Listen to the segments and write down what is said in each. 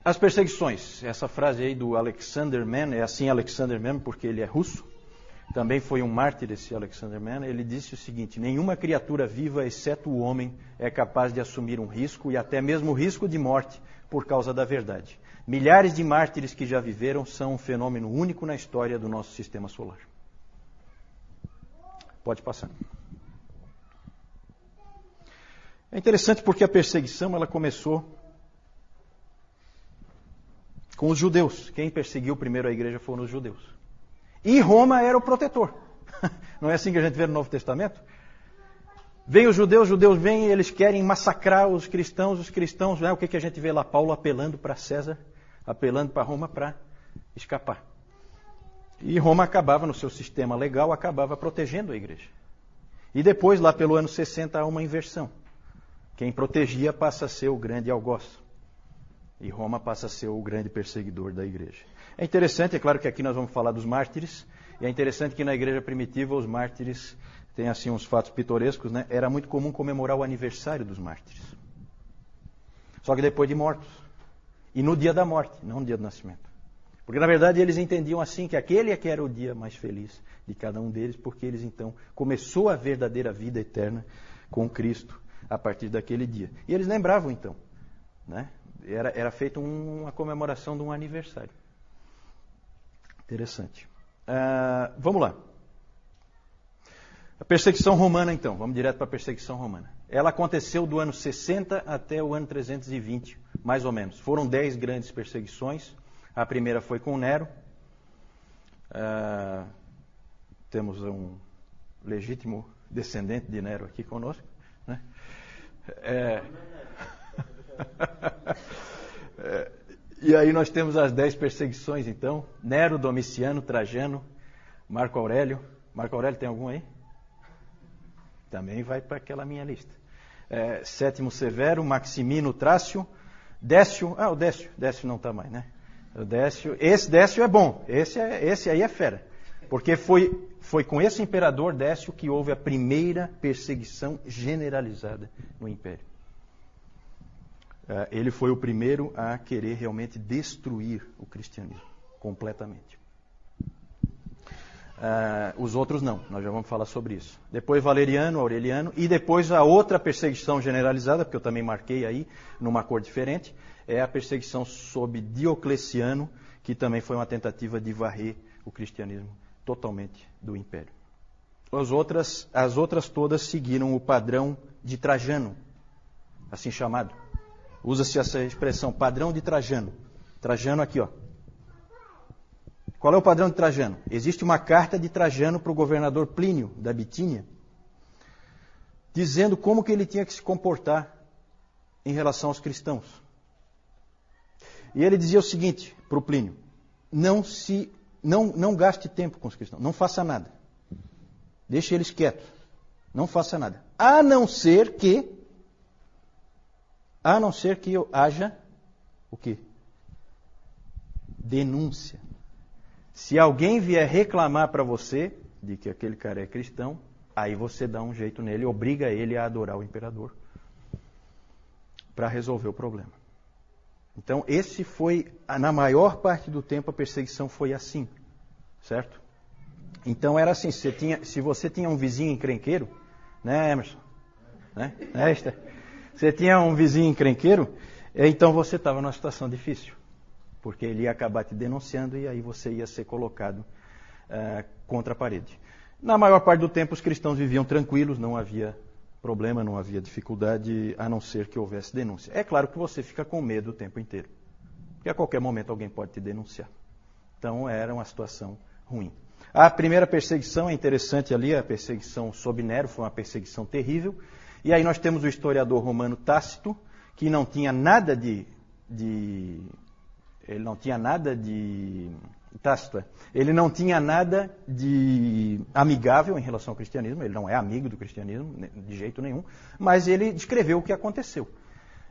As perseguições. Essa frase aí do Alexander Mann, é assim Alexander Mann porque ele é russo. Também foi um mártir esse Alexander Mann. Ele disse o seguinte: nenhuma criatura viva, exceto o homem, é capaz de assumir um risco, e até mesmo o risco de morte, por causa da verdade. Milhares de mártires que já viveram são um fenômeno único na história do nosso sistema solar. Pode passar. É interessante porque a perseguição ela começou com os judeus. Quem perseguiu primeiro a igreja foram os judeus. E Roma era o protetor. Não é assim que a gente vê no Novo Testamento? Vêm os judeus vêm e eles querem massacrar os cristãos, o que a gente vê lá? Paulo apelando para César, apelando para Roma para escapar. E Roma acabava, no seu sistema legal, acabava protegendo a igreja. E depois, lá pelo ano 60, há uma inversão. Quem protegia passa a ser o grande algoz. E Roma passa a ser o grande perseguidor da igreja. É interessante, é claro que aqui nós vamos falar dos mártires, e é interessante que na igreja primitiva os mártires têm assim uns fatos pitorescos, né? Era muito comum comemorar o aniversário dos mártires. Só que depois de mortos. E no dia da morte, não no dia do nascimento. Porque na verdade eles entendiam assim que aquele é que era o dia mais feliz de cada um deles, porque eles então começou a verdadeira vida eterna com Cristo a partir daquele dia. E eles lembravam então, né? Era feita uma comemoração de um aniversário. Interessante. Vamos lá. A perseguição romana, então. Vamos direto para a perseguição romana. Ela aconteceu do ano 60 até o ano 320, mais ou menos. Foram 10 grandes perseguições. A primeira foi com Nero. Temos um legítimo descendente de Nero aqui conosco, né? E aí nós temos as 10 perseguições, então. Nero, Domiciano, Trajano, Marco Aurélio. Marco Aurélio tem algum aí? Também vai para aquela minha lista. Sétimo Severo, Maximino, Trácio, Décio. O Décio. Décio não está mais, né? O Décio. Esse Décio é bom. Esse aí é fera. Porque foi com esse imperador Décio que houve a primeira perseguição generalizada no Império. Ele foi o primeiro a querer realmente destruir o cristianismo completamente. Os outros não, nós já vamos falar sobre isso. Depois Valeriano, Aureliano, e depois a outra perseguição generalizada, porque eu também marquei aí, numa cor diferente, é a perseguição sob Diocleciano, que também foi uma tentativa de varrer o cristianismo totalmente do império. As outras todas seguiram o padrão de Trajano, assim chamado. Usa-se essa expressão, padrão de Trajano. Trajano aqui, ó. Qual é o padrão de Trajano? Existe uma carta de Trajano para o governador Plínio, da Bitínia, dizendo como que ele tinha que se comportar em relação aos cristãos. E ele dizia o seguinte para o Plínio: não gaste tempo com os cristãos, não faça nada. Deixe eles quietos, não faça nada. A não ser que haja o quê? Denúncia. Se alguém vier reclamar para você de que aquele cara é cristão, aí você dá um jeito nele, obriga ele a adorar o imperador para resolver o problema. Então, esse foi, na maior parte do tempo, a perseguição foi assim, certo? Então, era assim, se você tinha um vizinho encrenqueiro, né, Emerson? Né? Você tinha um vizinho encrenqueiro, então você estava numa situação difícil, porque ele ia acabar te denunciando e aí você ia ser colocado contra a parede. Na maior parte do tempo, os cristãos viviam tranquilos, não havia problema, não havia dificuldade, a não ser que houvesse denúncia. É claro que você fica com medo o tempo inteiro, porque a qualquer momento alguém pode te denunciar. Então, era uma situação ruim. A primeira perseguição é interessante ali, a perseguição sob Nero, foi uma perseguição terrível. E aí nós temos o historiador romano Tácito, que não tinha nada de amigável em relação ao cristianismo, ele não é amigo do cristianismo, de jeito nenhum, mas ele descreveu o que aconteceu.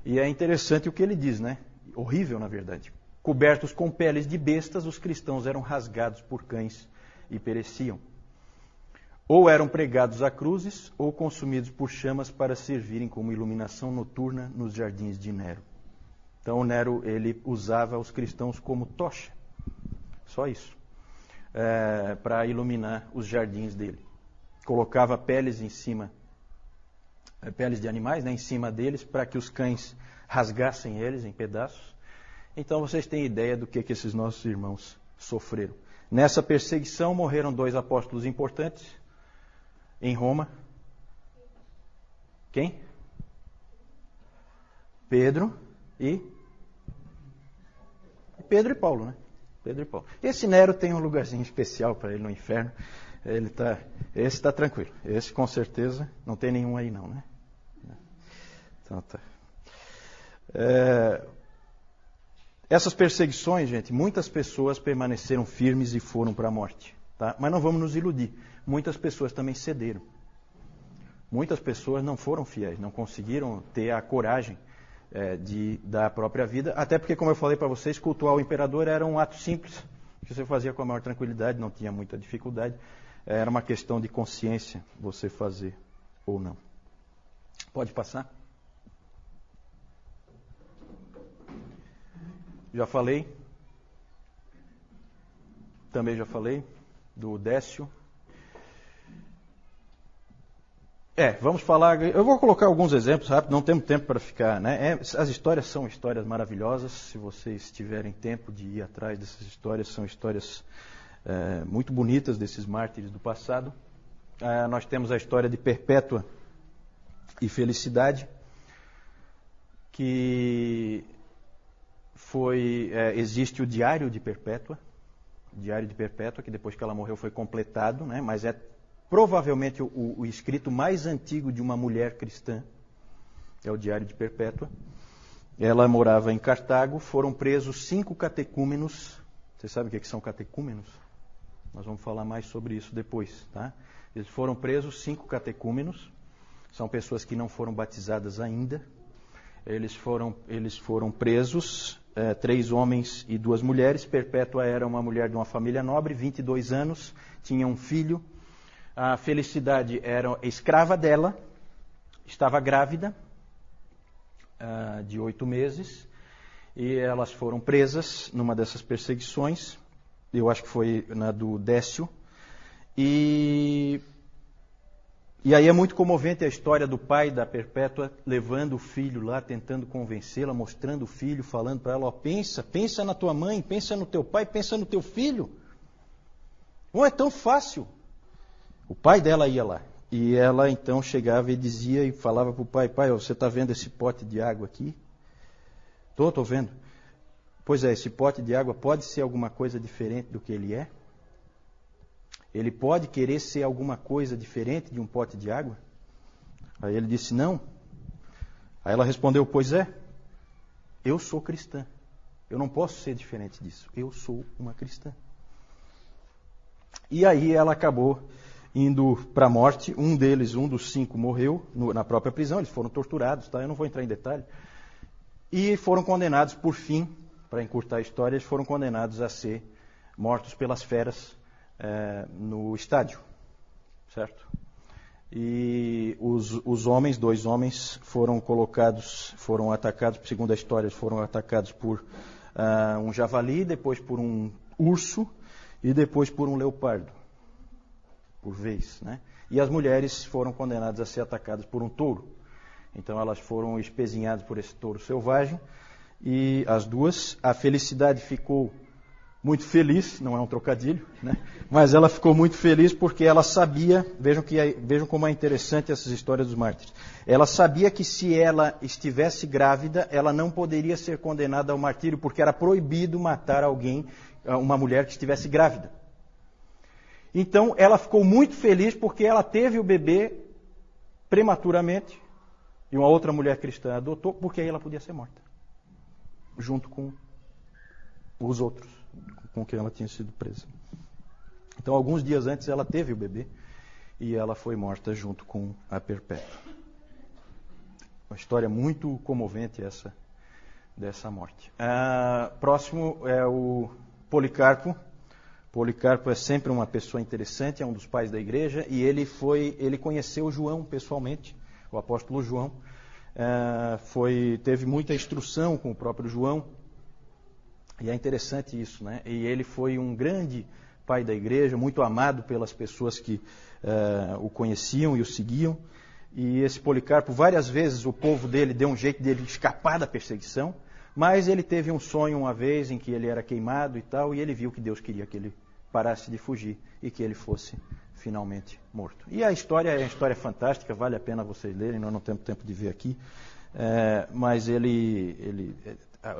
E é interessante o que ele diz, né? Horrível, na verdade. Cobertos com peles de bestas, os cristãos eram rasgados por cães e pereciam. Ou eram pregados a cruzes, ou consumidos por chamas para servirem como iluminação noturna nos jardins de Nero. Então Nero, ele usava os cristãos como tocha, só isso, para iluminar os jardins dele. Colocava peles em cima, peles de animais, né, em cima deles, para que os cães rasgassem eles em pedaços. Então vocês têm ideia do que esses nossos irmãos sofreram. Nessa perseguição morreram 2 apóstolos importantes em Roma. Quem? Pedro e Paulo, né? Pedro e Paulo. Esse Nero tem um lugarzinho especial para ele no inferno. Esse está tranquilo. Esse com certeza não tem nenhum aí não, né? Então tá. Essas perseguições, gente, muitas pessoas permaneceram firmes e foram para a morte. Tá? Mas não vamos nos iludir. Muitas pessoas também cederam. Muitas pessoas não foram fiéis, não conseguiram ter a coragem de dar a própria vida. Até porque, como eu falei para vocês, cultuar o imperador era um ato simples, que você fazia com a maior tranquilidade, não tinha muita dificuldade. Era uma questão de consciência você fazer ou não. Pode passar? Já falei. Também já falei do Décio. Vamos falar. Eu vou colocar alguns exemplos rápidos, não temos tempo para ficar, né? As histórias são histórias maravilhosas. Se vocês tiverem tempo de ir atrás dessas histórias, são histórias muito bonitas desses mártires do passado. Nós temos a história de Perpétua e Felicidade, que existe o Diário de Perpétua. O Diário de Perpétua, que depois que ela morreu foi completado, né? Mas é provavelmente o escrito mais antigo de uma mulher cristã. É o Diário de Perpétua. Ela morava em Cartago. Foram presos 5 catecúmenos. Vocês sabem o que são catecúmenos? Nós vamos falar mais sobre isso depois, tá? Eles foram presos 5 catecúmenos. São pessoas que não foram batizadas ainda. Eles foram presos, 3 homens e 2 mulheres. Perpétua era uma mulher de uma família nobre, 22 anos, tinha um filho. A Felicidade era escrava dela, estava grávida de 8 meses, e elas foram presas numa dessas perseguições. Eu acho que foi na do Décio. E aí é muito comovente a história do pai da Perpétua levando o filho lá, tentando convencê-la, mostrando o filho, falando para ela, pensa na tua mãe, pensa no teu pai, pensa no teu filho. Não é tão fácil. O pai dela ia lá. E ela então chegava e dizia e falava para o pai, você está vendo esse pote de água aqui? Estou vendo. Pois é, esse pote de água pode ser alguma coisa diferente do que ele é? Ele pode querer ser alguma coisa diferente de um pote de água? Aí ele disse, não. Aí ela respondeu, pois é, eu sou cristã. Eu não posso ser diferente disso. Eu sou uma cristã. E aí ela acabou indo para a morte. Um dos 5 morreu na própria prisão. Eles foram torturados, tá? Eu não vou entrar em detalhe. E foram condenados, por fim, para encurtar a história, eles foram condenados a ser mortos pelas feras no estádio, certo? E os homens, 2 homens, foram atacados, segundo a história, foram atacados por um javali, depois por um urso e depois por um leopardo, por vez, né? E as mulheres foram condenadas a ser atacadas por um touro. Então elas foram espezinhadas por esse touro selvagem, e as 2, a Felicidade ficou muito feliz, não é um trocadilho, né? Mas ela ficou muito feliz porque ela sabia, vejam como é interessante essas histórias dos mártires. Ela sabia que se ela estivesse grávida, ela não poderia ser condenada ao martírio, porque era proibido matar uma mulher que estivesse grávida. Então ela ficou muito feliz porque ela teve o bebê prematuramente, e uma outra mulher cristã adotou, porque aí ela podia ser morta, junto com os outros com quem ela tinha sido presa. Então, alguns dias antes, ela teve o bebê e ela foi morta junto com a Perpétua. Uma história muito comovente essa dessa morte. Próximo é o Policarpo. Policarpo é sempre uma pessoa interessante, é um dos pais da igreja, e ele conheceu João pessoalmente, o apóstolo João. teve muita instrução com o próprio João. E é interessante isso, né? E ele foi um grande pai da igreja, muito amado pelas pessoas que o conheciam e o seguiam. E esse Policarpo, várias vezes o povo dele deu um jeito dele escapar da perseguição, mas ele teve um sonho uma vez em que ele era queimado e tal, e ele viu que Deus queria que ele parasse de fugir e que ele fosse finalmente morto. E a história é uma história fantástica, vale a pena vocês lerem, nós não temos tempo de ver aqui, mas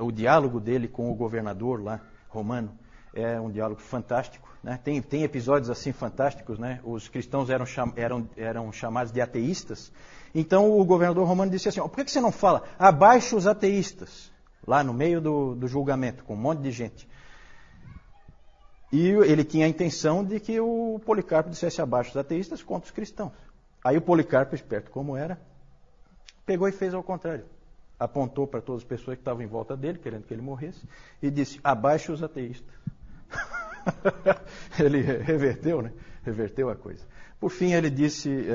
o diálogo dele com o governador lá, romano, é um diálogo fantástico, né? Tem episódios assim fantásticos, né? Os cristãos eram chamados de ateístas. Então o governador romano disse assim: por que você não fala abaixo os ateístas? Lá no meio do julgamento, com um monte de gente. E ele tinha a intenção de que o Policarpo dissesse abaixo os ateístas contra os cristãos. Aí o Policarpo, esperto como era, pegou e fez ao contrário. Apontou para todas as pessoas que estavam em volta dele, querendo que ele morresse, e disse: abaixo os ateístas. Ele reverteu, né? Reverteu a coisa. Por fim, ele disse,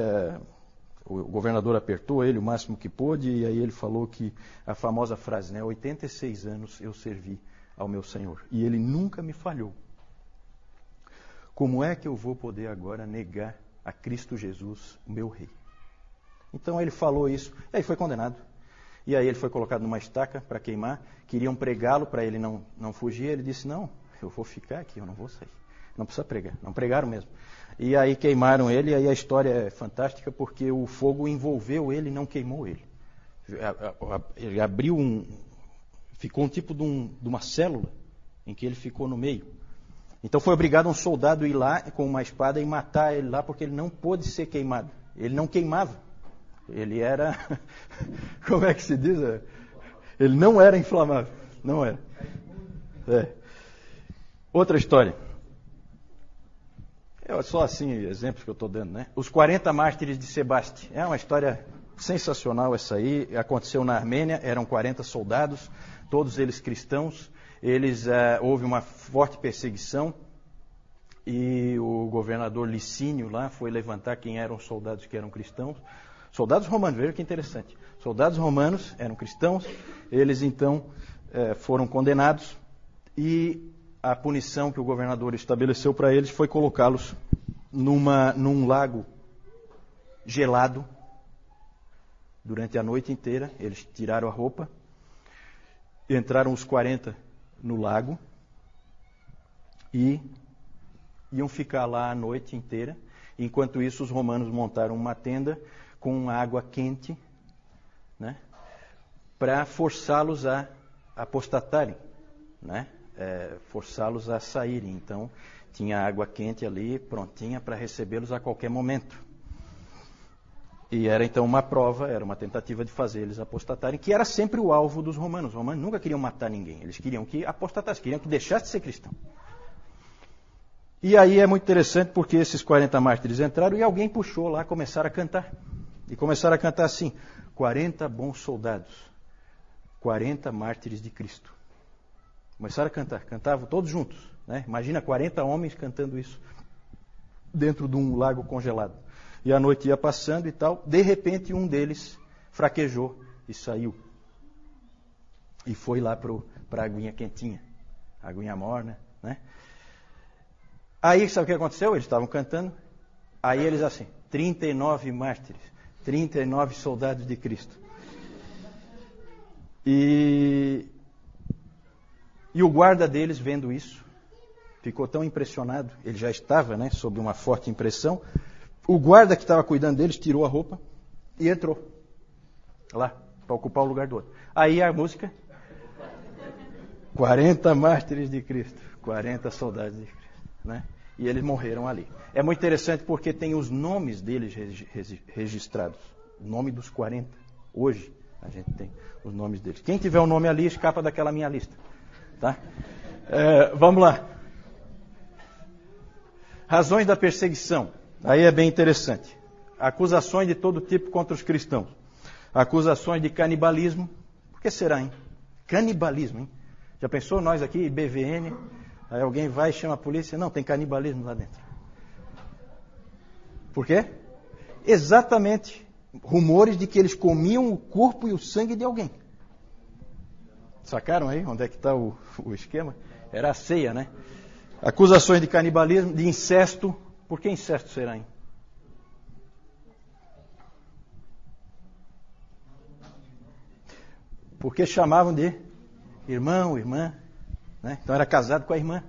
o governador apertou ele o máximo que pôde, e aí ele falou que a famosa frase, né? 86 anos eu servi ao meu Senhor, e ele nunca me falhou. Como é que eu vou poder agora negar a Cristo Jesus, o meu rei? Então ele falou isso, e aí foi condenado. E aí ele foi colocado numa estaca para queimar, queriam pregá-lo para ele não fugir, ele disse: não, eu vou ficar aqui, eu não vou sair. Não precisa pregar. Não pregaram mesmo. E aí queimaram ele, e aí a história é fantástica porque o fogo envolveu ele e não queimou ele. Ele abriu ficou um tipo de uma célula em que ele ficou no meio. Então foi obrigado um soldado a ir lá com uma espada e matar ele lá, porque ele não pôde ser queimado. Ele não queimava. Ele era, como é que se diz? Ele não era inflamável. Não era. Outra história. Só assim, exemplos que eu estou dando, né? Os 40 mártires de Sebaste. É uma história sensacional essa aí. Aconteceu na Armênia, eram 40 soldados, todos eles cristãos. Houve uma forte perseguição e o governador Licínio lá foi levantar quem eram os soldados que eram cristãos. Soldados romanos, veja que interessante. Soldados romanos eram cristãos, eles então foram condenados e a punição que o governador estabeleceu para eles foi colocá-los num lago gelado durante a noite inteira. Eles tiraram a roupa, entraram os 40 no lago e iam ficar lá a noite inteira. Enquanto isso, os romanos montaram uma tenda com água quente, né, para forçá-los a apostatarem, né? Forçá-los a saírem. Então, tinha água quente ali, prontinha para recebê-los a qualquer momento. E era então uma prova, era uma tentativa de fazer eles apostatarem, que era sempre o alvo dos romanos. Os romanos nunca queriam matar ninguém, eles queriam que apostatasse, queriam que deixasse de ser cristão. E aí é muito interessante porque esses 40 mártires entraram e alguém puxou lá, começaram a cantar. E começaram a cantar assim: 40 bons soldados, 40 mártires de Cristo. Começaram a cantar, cantavam todos juntos, né? Imagina 40 homens cantando isso dentro de um lago congelado. E a noite ia passando e tal, de repente um deles fraquejou e saiu. E foi lá para a aguinha quentinha, a aguinha morna, né? Aí sabe o que aconteceu? Eles estavam cantando, aí eles assim, 39 mártires, 39 soldados de Cristo. E o guarda deles, vendo isso, ficou tão impressionado, ele já estava, né, sob uma forte impressão. O guarda que estava cuidando deles tirou a roupa e entrou lá, para ocupar o lugar do outro. Aí a música, 40 mártires de Cristo, 40 soldados de Cristo, né? E eles morreram ali. É muito interessante porque tem os nomes deles registrados, o nome dos 40. Hoje a gente tem os nomes deles. Quem tiver o nome ali, escapa daquela minha lista. Tá? Vamos lá. Razões da perseguição. Aí é bem interessante. Acusações de todo tipo contra os cristãos. Acusações de canibalismo. Por que será, hein? Canibalismo, hein? Já pensou nós aqui, BVN, aí alguém vai e chama a polícia? Não, tem canibalismo lá dentro. Por quê? Exatamente rumores de que eles comiam o corpo e o sangue de alguém. Sacaram aí onde é que está o esquema? Era a ceia, né? Acusações de canibalismo, de incesto. Por que incesto será, hein? Porque chamavam de irmão, irmã, né? Então era casado com a irmã.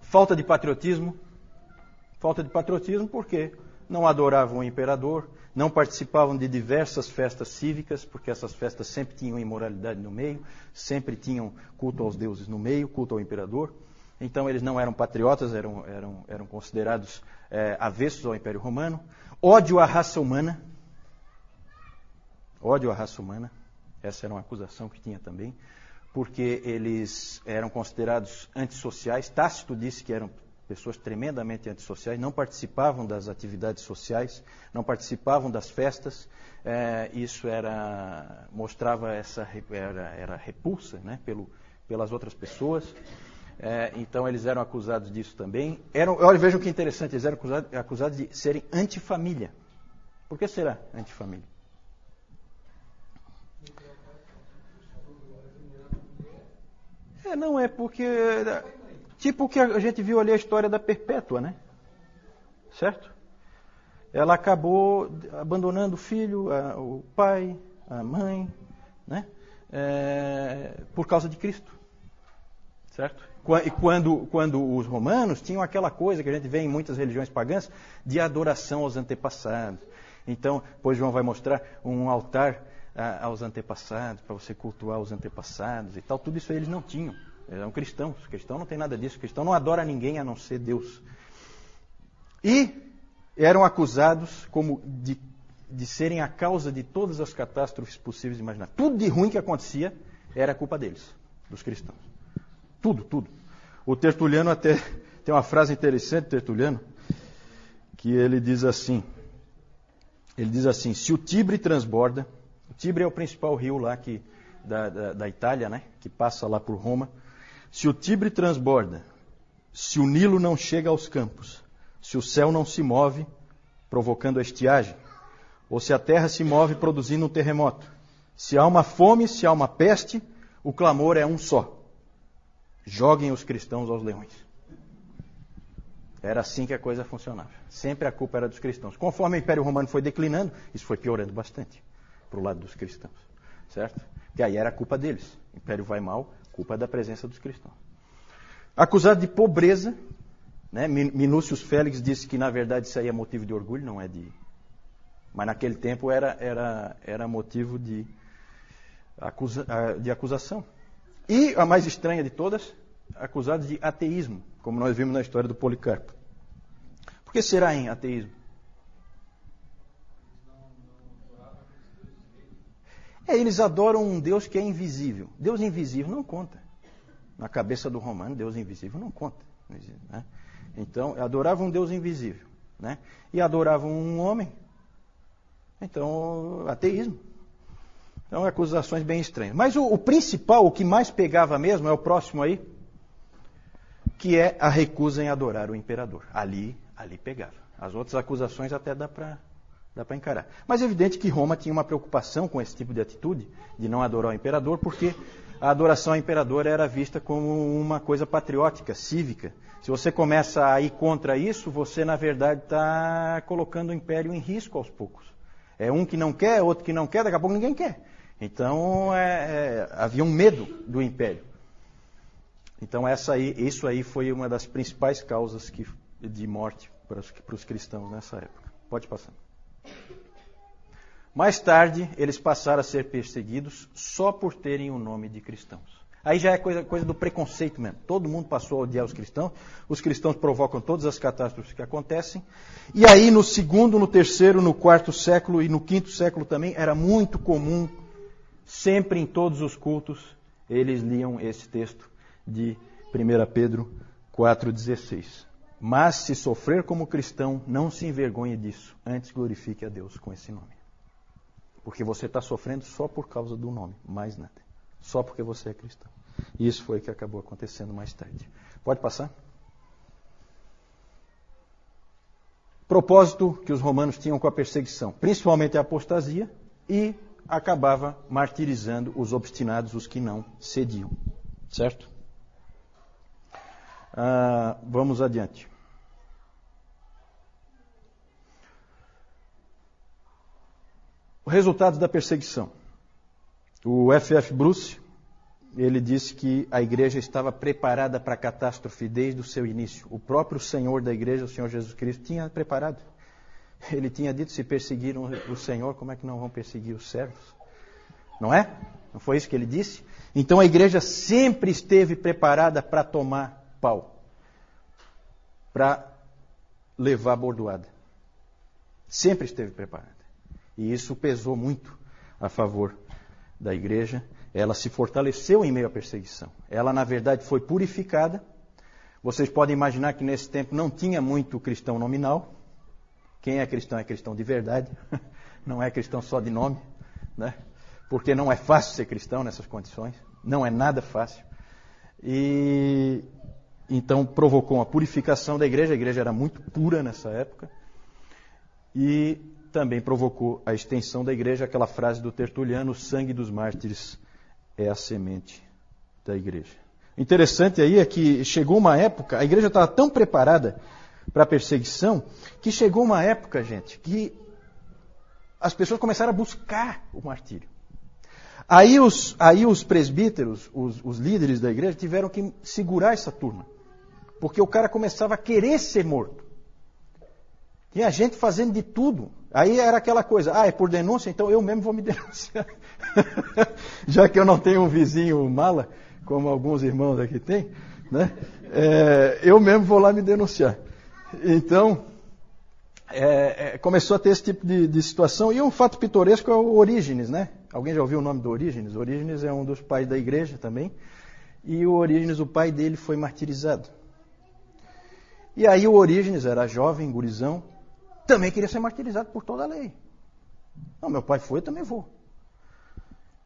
Falta de patriotismo. Falta de patriotismo porque não adoravam o imperador, não participavam de diversas festas cívicas, porque essas festas sempre tinham imoralidade no meio, sempre tinham culto aos deuses no meio, culto ao imperador. Então eles não eram patriotas, eram considerados avessos ao Império Romano. Ódio à raça humana. Ódio à raça humana. Essa era uma acusação que tinha também, porque eles eram considerados antissociais. Tácito disse que eram pessoas tremendamente antissociais, não participavam das atividades sociais, não participavam das festas. Isso mostrava era repulsa, né, pelas outras pessoas. Então eles eram acusados disso também. Olha, vejam que interessante, eles eram acusados de serem antifamília. Por que será antifamília? Não é porque... Tipo o que a gente viu ali a história da Perpétua, né? Certo? Ela acabou abandonando o filho, o pai, a mãe, né? Por causa de Cristo. Certo? E quando os romanos tinham aquela coisa que a gente vê em muitas religiões pagãs, de adoração aos antepassados. Então, depois João vai mostrar um altar aos antepassados, para você cultuar os antepassados e tal. Tudo isso aí eles não tinham. Eles eram cristãos. O cristão não tem nada disso. O cristão não adora ninguém a não ser Deus. E eram acusados de serem a causa de todas as catástrofes possíveis e imagináveis. Tudo de ruim que acontecia era culpa deles, dos cristãos. Tudo, tudo. O Tertuliano até tem uma frase interessante, Tertuliano, que ele diz assim, se o Tibre transborda, o Tibre é o principal rio lá da Itália, né, que passa lá por Roma. Se o Tibre transborda, se o Nilo não chega aos campos, se o céu não se move, provocando a estiagem, ou se a terra se move produzindo um terremoto, se há uma fome, se há uma peste, o clamor é um só. Joguem os cristãos aos leões. Era assim que a coisa funcionava. Sempre a culpa era dos cristãos. Conforme o Império Romano foi declinando, isso foi piorando bastante para o lado dos cristãos. Certo? Porque aí era a culpa deles. O Império vai mal, culpa da presença dos cristãos. Acusado de pobreza, né? Minúcius Félix disse que na verdade isso aí é motivo de orgulho, não é de... Mas naquele tempo era motivo de acusação. E a mais estranha de todas, acusados de ateísmo, como nós vimos na história do Policarpo. Por que será em ateísmo? Eles adoram um Deus que é invisível. Deus invisível não conta. Na cabeça do romano, Deus invisível não conta. Né? Então, adoravam um Deus invisível. Né? E adoravam um homem. Então, ateísmo. Então, acusações bem estranhas. Mas o principal, o que mais pegava mesmo, é o próximo aí, que é a recusa em adorar o imperador. Ali pegava. As outras acusações até dá para encarar. Mas é evidente que Roma tinha uma preocupação com esse tipo de atitude, de não adorar o imperador, porque a adoração ao imperador era vista como uma coisa patriótica, cívica. Se você começa a ir contra isso, você, na verdade, está colocando o império em risco aos poucos. É um que não quer, outro que não quer, daqui a pouco ninguém quer. Então, havia um medo do império. Então, isso aí foi uma das principais causas de morte para os cristãos nessa época. Pode passar. Mais tarde, eles passaram a ser perseguidos só por terem o nome de cristãos. Aí já é coisa do preconceito mesmo. Todo mundo passou a odiar os cristãos provocam todas as catástrofes que acontecem. E aí, no segundo, no terceiro, no quarto século e no quinto século também, era muito comum, sempre em todos os cultos, eles liam esse texto de 1 Pedro 4,16. Mas se sofrer como cristão, não se envergonhe disso, antes glorifique a Deus com esse nome. Porque você está sofrendo só por causa do nome, mais nada. Só porque você é cristão. E isso foi o que acabou acontecendo mais tarde. Pode passar? propósito que os romanos tinham com a perseguição, principalmente a apostasia, e acabava martirizando os obstinados, os que não cediam. Certo? Vamos adiante. Resultados da perseguição. O F.F. Bruce, ele disse que a igreja estava preparada para a catástrofe desde o seu início. O próprio Senhor da igreja, o Senhor Jesus Cristo, tinha preparado. Ele tinha dito, se perseguiram o Senhor, como é que não vão perseguir os servos? Não é? Não foi isso que ele disse? Então a igreja sempre esteve preparada para tomar pau, para levar bordoada. Sempre esteve preparada. E isso pesou muito a favor da igreja. Ela se fortaleceu em meio à perseguição. Ela, na verdade, foi purificada. Vocês podem imaginar que nesse tempo não tinha muito cristão nominal. Quem é cristão de verdade. Não é cristão só de nome, né? Porque não é fácil ser cristão nessas condições. Não é nada fácil. E então provocou uma purificação da igreja. A igreja era muito pura nessa época. E também provocou a extensão da igreja, aquela frase do Tertuliano, o sangue dos mártires é a semente da igreja. Interessante aí é que chegou uma época, a igreja estava tão preparada para a perseguição, que chegou uma época, gente, que as pessoas começaram a buscar o martírio. Aí os presbíteros, os líderes da igreja, tiveram que segurar essa turma, porque o cara começava a querer ser morto. Tinha gente fazendo de tudo. Aí era aquela coisa, é por denúncia, então eu mesmo vou me denunciar. Já que eu não tenho um vizinho mala, como alguns irmãos aqui têm, né? Eu mesmo vou lá me denunciar. Então, começou a ter esse tipo de situação. E um fato pitoresco é o Orígenes, né? Alguém já ouviu o nome do Orígenes? Orígenes é um dos pais da igreja também. E o Orígenes, o pai dele, foi martirizado. E aí o Orígenes era jovem, gurizão, também queria ser martirizado por toda a lei. Não, meu pai foi, eu também vou.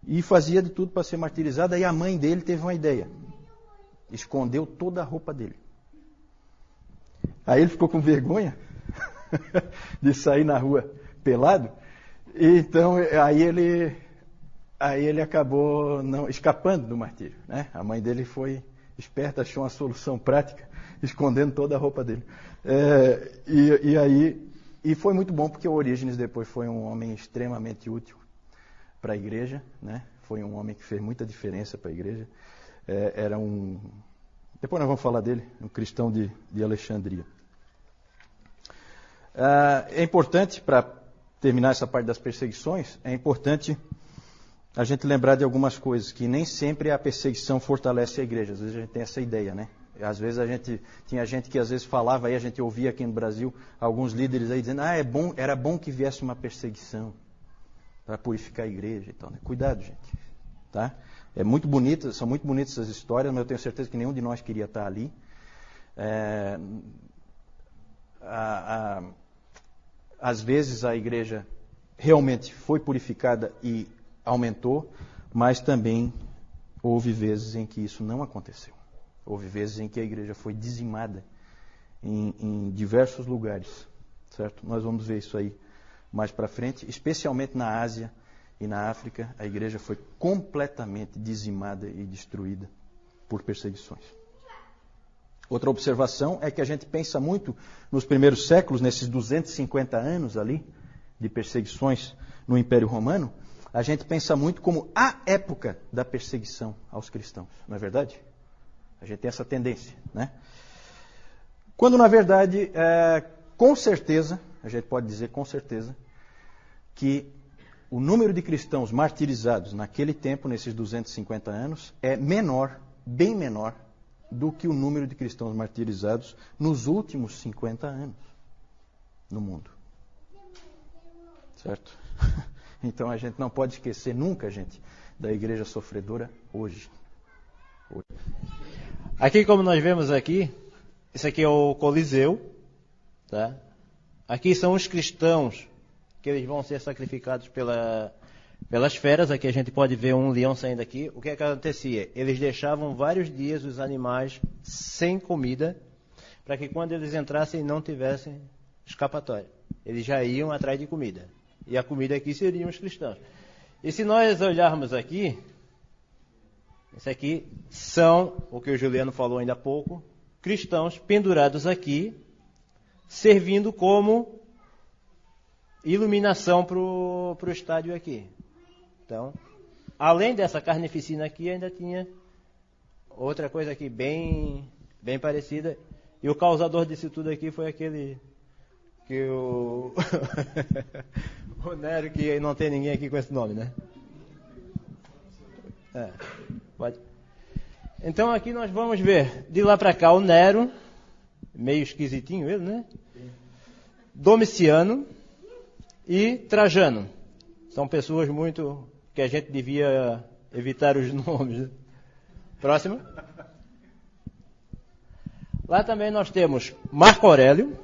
E fazia de tudo para ser martirizado. Aí a mãe dele teve uma ideia. Escondeu toda a roupa dele. Aí ele ficou com vergonha de sair na rua pelado. E então aí ele acabou escapando do martírio, né? A mãe dele foi esperta, achou uma solução prática, escondendo toda a roupa dele. E foi muito bom, porque o Orígenes depois foi um homem extremamente útil para a igreja, né? Foi um homem que fez muita diferença para a igreja. Depois nós vamos falar dele, um cristão de Alexandria. É importante, para terminar essa parte das perseguições, é importante a gente lembrar de algumas coisas, que nem sempre a perseguição fortalece a igreja. Às vezes a gente tem essa ideia, né? Às vezes tinha gente que às vezes falava, aí a gente ouvia aqui no Brasil, alguns líderes aí dizendo, era bom que viesse uma perseguição para purificar a igreja e tal, né? Cuidado, gente. Tá? São muito bonitas essas histórias, mas eu tenho certeza que nenhum de nós queria estar ali. Às vezes a igreja realmente foi purificada e aumentou, mas também houve vezes em que isso não aconteceu. Houve vezes em que a igreja foi dizimada em diversos lugares, certo? Nós vamos ver isso aí mais para frente, especialmente na Ásia e na África, a igreja foi completamente dizimada e destruída por perseguições. Outra observação é que a gente pensa muito nos primeiros séculos, nesses 250 anos ali de perseguições no Império Romano, a gente pensa muito como a época da perseguição aos cristãos, não é verdade? A gente tem essa tendência, né? Quando, na verdade, com certeza, a gente pode dizer com certeza, que o número de cristãos martirizados naquele tempo, nesses 250 anos, é menor, bem menor, do que o número de cristãos martirizados nos últimos 50 anos no mundo. Certo? Então a gente não pode esquecer nunca, gente, da igreja sofredora hoje. Aqui, como nós vemos aqui, esse aqui é o Coliseu, tá? Aqui são os cristãos que eles vão ser sacrificados pelas feras. Aqui a gente pode ver um leão saindo aqui. O que é que acontecia? Eles deixavam vários dias os animais sem comida, para que quando eles entrassem não tivessem escapatória. Eles já iam atrás de comida. E a comida aqui seriam os cristãos. E se nós olharmos aqui, esse aqui são, o que o Juliano falou ainda há pouco, cristãos pendurados aqui, servindo como iluminação para o estádio aqui. Então, além dessa carnificina aqui, ainda tinha outra coisa aqui bem parecida. E o causador disso tudo aqui foi aquele que o o Nero, que não tem ninguém aqui com esse nome, né? Pode. Então aqui nós vamos ver, de lá para cá, o Nero, meio esquisitinho ele, né? Domiciano e Trajano. São pessoas muito que a gente devia evitar os nomes. Né? Próximo. Lá também nós temos Marco Aurélio,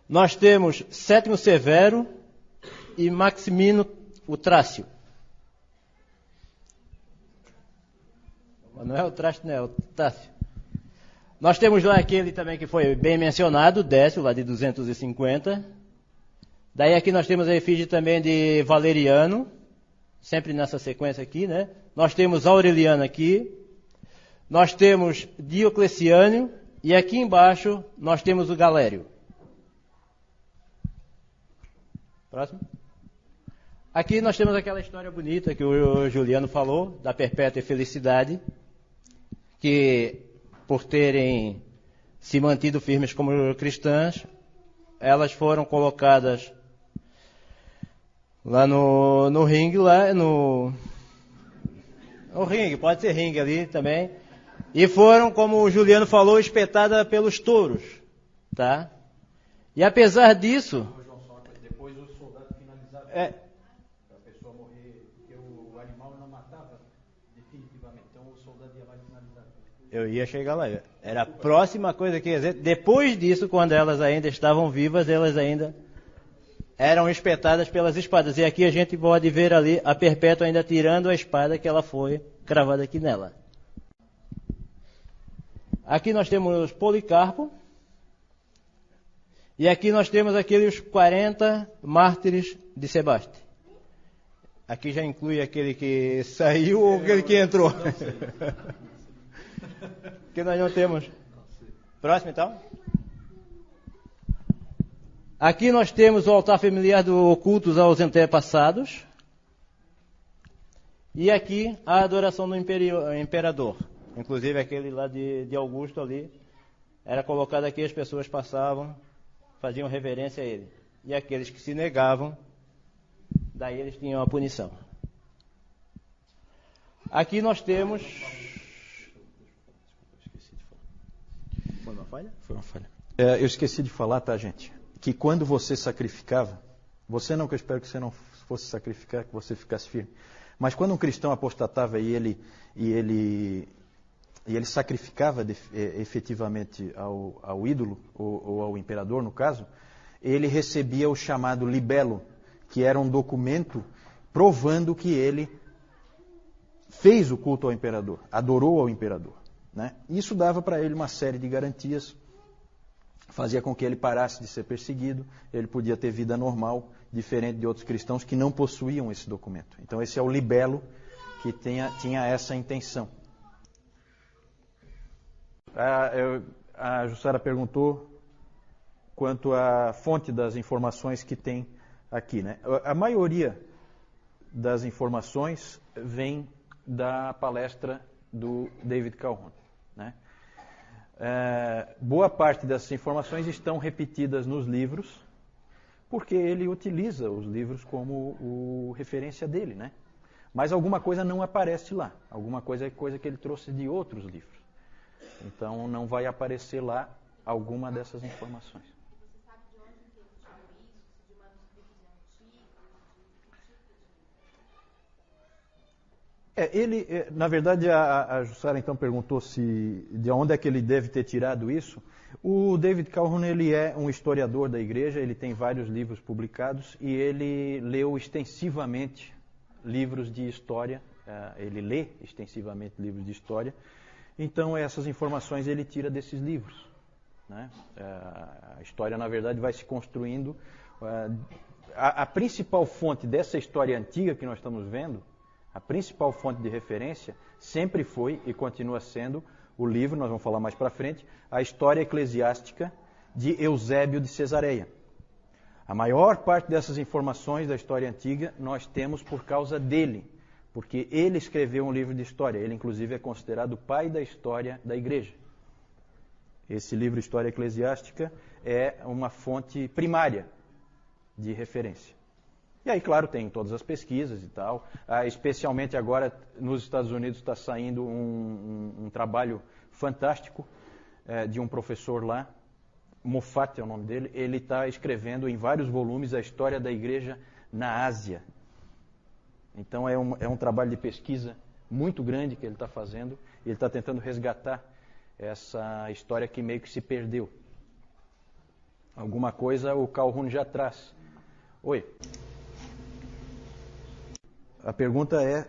nós temos Sétimo Severo e Maximino o Trácio. Não é o Trácio, não é o Tácio. Nós temos lá aquele também que foi bem mencionado, Décio, lá de 250. Daí aqui nós temos a efígie também de Valeriano, sempre nessa sequência aqui, né? Nós temos Aureliano aqui. Nós temos Diocleciano e aqui embaixo nós temos o Galério. Próximo. Aqui nós temos aquela história bonita que o Juliano falou, da perpétua felicidade, que por terem se mantido firmes como cristãs, elas foram colocadas lá no ringue, lá no ringue, pode ser ringue ali também. E foram, como o Juliano falou, espetadas pelos touros, tá? E apesar disso... Depois o soldado finalizava. A pessoa morrer, porque o animal não matava definitivamente. Então o soldado ia lá e finalizava. Eu ia chegar lá. Era a próxima coisa que ia dizer. Depois disso, quando elas ainda estavam vivas, elas ainda eram espetadas pelas espadas. E aqui a gente pode ver ali a Perpétua ainda tirando a espada que ela foi cravada aqui nela. Aqui nós temos Policarpo. E aqui nós temos aqueles 40 mártires de Sebaste. Aqui já inclui aquele que saiu ou aquele que entrou. Que nós não temos. Próximo então. Aqui nós temos o altar familiar do cultos aos antepassados. E aqui a adoração do imperador. Inclusive aquele lá de Augusto ali. Era colocado aqui, as pessoas passavam, faziam reverência a ele. E aqueles que se negavam, daí eles tinham a punição. Aqui nós temos... Foi uma falha? Foi uma falha. Eu esqueci de falar, tá, gente? Que quando você sacrificava, você não, que eu espero que você não fosse sacrificar, que você ficasse firme. Mas quando um cristão apostatava e ele sacrificava efetivamente ao ídolo, ou ao imperador, no caso, ele recebia o chamado libelo, que era um documento provando que ele fez o culto ao imperador, adorou ao imperador. Né? Isso dava para ele uma série de garantias, fazia com que ele parasse de ser perseguido, ele podia ter vida normal, diferente de outros cristãos que não possuíam esse documento. Então esse é o libelo que tinha essa intenção. A Jussara perguntou quanto à fonte das informações que tem aqui. Né? A maioria das informações vem da palestra do David Calhoun. Né? Boa parte dessas informações estão repetidas nos livros, porque ele utiliza os livros como referência dele. Né? Mas alguma coisa não aparece lá, alguma coisa é coisa que ele trouxe de outros livros. Então não vai aparecer lá alguma dessas informações. Você sabe de onde ele tirou isso? De manuscritos antigos? Na verdade, a Jussara então perguntou de onde é que ele deve ter tirado isso. O David Calhoun, ele é um historiador da igreja, ele tem vários livros publicados e ele leu extensivamente livros de história, ele lê extensivamente livros de história. Então, essas informações ele tira desses livros. né? A história, na verdade, vai se construindo. A principal fonte dessa história antiga que nós estamos vendo, a principal fonte de referência, sempre foi e continua sendo o livro, nós vamos falar mais para frente, a História Eclesiástica de Eusébio de Cesareia. A maior parte dessas informações da história antiga nós temos por causa dele, porque ele escreveu um livro de história. Ele, inclusive, é considerado o pai da história da igreja. Esse livro, História Eclesiástica, é uma fonte primária de referência. E aí, claro, tem todas as pesquisas e tal. Especialmente agora, nos Estados Unidos, está saindo um trabalho fantástico de um professor lá, Moffat é o nome dele. Ele está escrevendo em vários volumes a história da igreja na Ásia. Então é um trabalho de pesquisa muito grande que ele está fazendo. E ele está tentando resgatar essa história que meio que se perdeu. Alguma coisa o Calhoun já traz. Oi. A pergunta é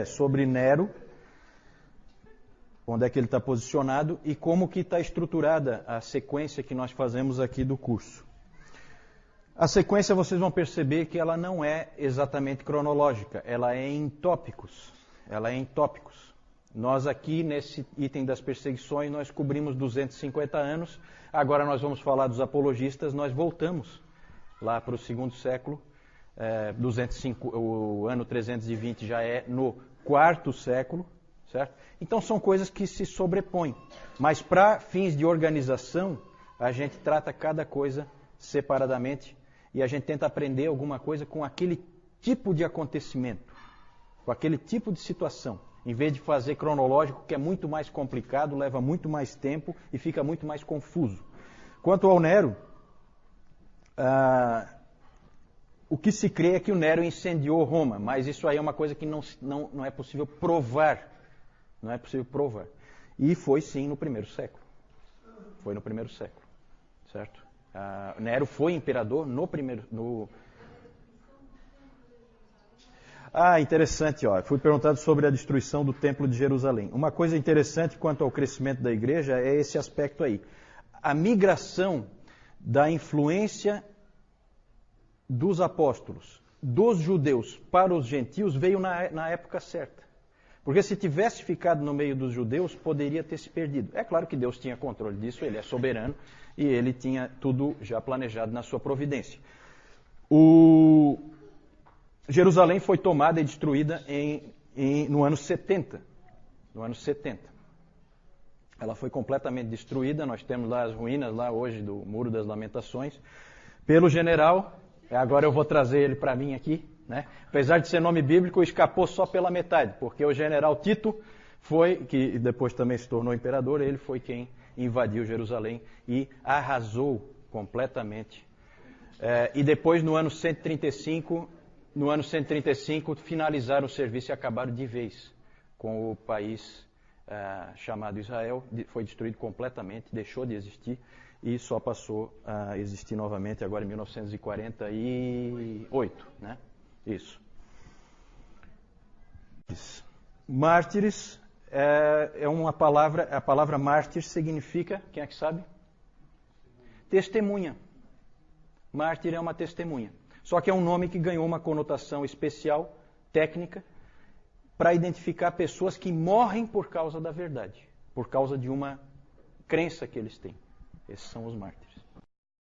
sobre Nero, onde é que ele está posicionado e como que está estruturada a sequência que nós fazemos aqui do curso. A sequência, vocês vão perceber que ela não é exatamente cronológica, ela é em tópicos. Nós aqui, nesse item das perseguições, nós cobrimos 250 anos, agora nós vamos falar dos apologistas, nós voltamos lá para o segundo século, 205, o ano 320 já é no quarto século, certo? Então são coisas que se sobrepõem, mas para fins de organização, a gente trata cada coisa separadamente e a gente tenta aprender alguma coisa com aquele tipo de acontecimento, com aquele tipo de situação, em vez de fazer cronológico, que é muito mais complicado, leva muito mais tempo e fica muito mais confuso. Quanto ao Nero, o que se crê é que o Nero incendiou Roma, mas isso aí é uma coisa que não é possível provar. Não é possível provar. E foi sim no primeiro século. Foi no primeiro século, certo? Nero foi imperador no primeiro... interessante, ó. Fui perguntado sobre a destruição do Templo de Jerusalém. Uma coisa interessante quanto ao crescimento da igreja é esse aspecto aí. A migração da influência dos apóstolos, dos judeus para os gentios, veio na época certa. Porque se tivesse ficado no meio dos judeus, poderia ter se perdido. É claro que Deus tinha controle disso, ele é soberano e ele tinha tudo já planejado na sua providência. Jerusalém foi tomada e destruída no ano 70. No ano 70. Ela foi completamente destruída, nós temos lá as ruínas lá hoje do Muro das Lamentações, pelo general, agora eu vou trazer ele para mim aqui, né? Apesar de ser nome bíblico, escapou só pela metade, porque o general Tito que depois também se tornou imperador, ele foi quem invadiu Jerusalém e arrasou completamente. E depois, no ano 135, finalizaram o serviço e acabaram de vez com o país chamado Israel. Foi destruído completamente, deixou de existir e só passou a existir novamente agora em 1948, né? Isso. Mártires é uma palavra, a palavra mártir significa, quem é que sabe? Testemunha. Mártir é uma testemunha. Só que é um nome que ganhou uma conotação especial, técnica, para identificar pessoas que morrem por causa da verdade, por causa de uma crença que eles têm. Esses são os mártires.